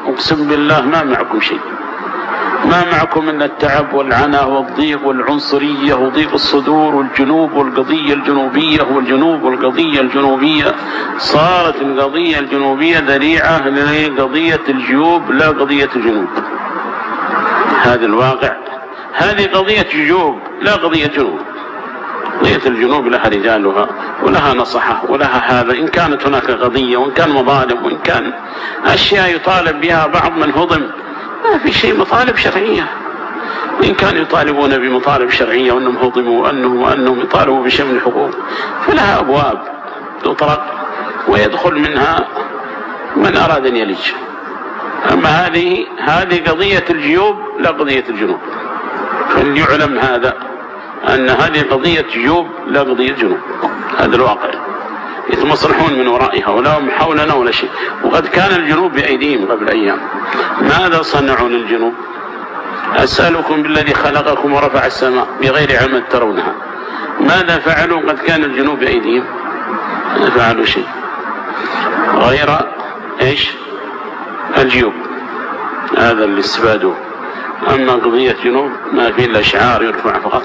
أقسم بالله ما معكم شيء، ما معكم إلا التعب والعناء والضيق والعنصرية وضيق الصدور والجنوب والقضية الجنوبية والجنوب والقضية الجنوبية. صارت القضية الجنوبية ذريعة لقضية الجيوب لا قضية الجنوب. هذا الواقع، هذه قضية جيوب لا قضية جنوب. قضية الجنوب لها رجالها ولها نصحة ولها هذا، إن كانت هناك قضية وإن كان مظالم وإن كان أشياء يطالب بها بعض من هضم، ما في شيء مطالب شرعية. إن كانوا يطالبون بمطالب شرعية وأنهم هضموا وأنهم يطالبوا بشيء من الحقوق فلها أبواب تطرق ويدخل منها من أراد أن يلج. أما هذه قضية الجيوب لا قضية الجنوب، فليعلم هذا أن هذه قضية جيوب لا قضية جنوب. هذا الواقع، يتمصلحون من ورائها ولا هم حولنا ولا شيء. وقد كان الجنوب بأيديهم قبل أيام. ماذا صنعوا للجنوب؟ أسألكم بالذي خلقكم ورفع السماء بغير عمد ترونها، ماذا فعلوا؟ قد كان الجنوب بأيديهم، ما فعلوا شيء غير إيش؟ الجيوب. هذا اللي استفادوا. أما قضية جنوب ما في إلا شعار يرفع فقط.